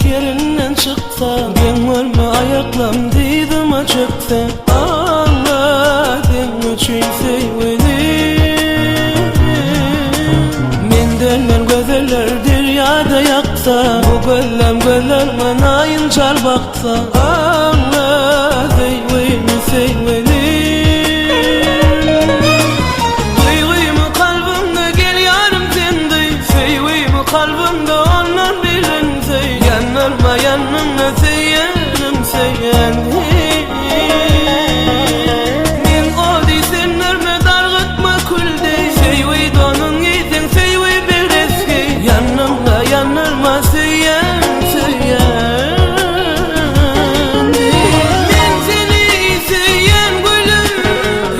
Yerinden çıksa, ben ölme ayaklam dedim açıkta. Anladın için sevdim. Menden gözeller deryada yaksa, bu gölem göllerime nayın çar baksa. Anladın sevdim. Duygumu kalbimde gel yarım sende, sevgimi kalbimde onlar bilinse. Yanarma yanımda seyerim seyerim. Men o deysenlerme dargıtma külde, sevgi donun giysen sevgi bir eski. Yanımda yanarma seyerim seyerim. Men seni seyen gülüm,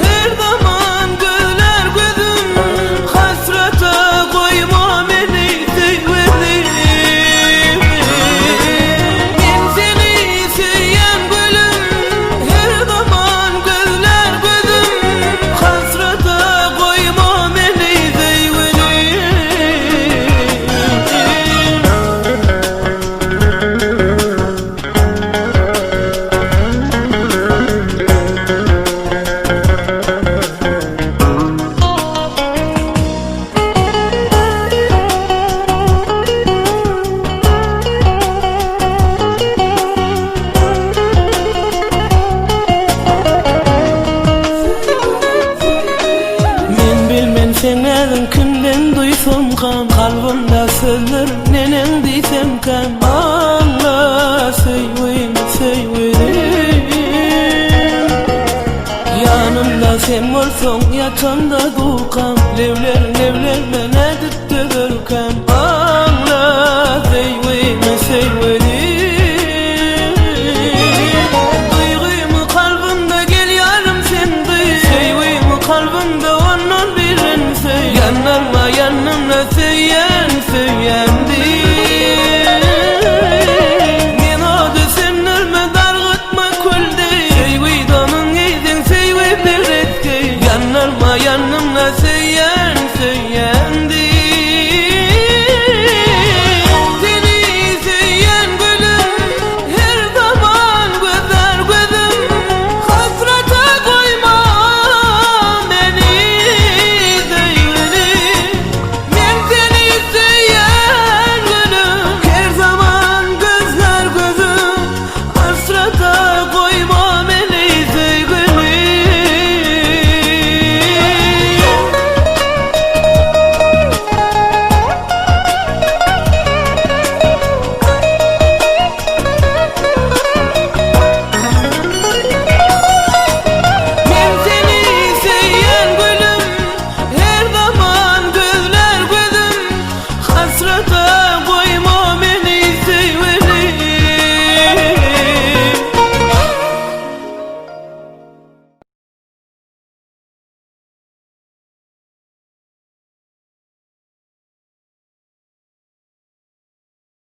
her zaman güler gözüm. Hasrata koyma beni sevgilim. Senedin kimden duysam kam, kalbimda sözler nenen diysem kam. Allah sevdim sevdim. Yanımda sen olsan yatağımda dukam. Levler levler men edip de görkem.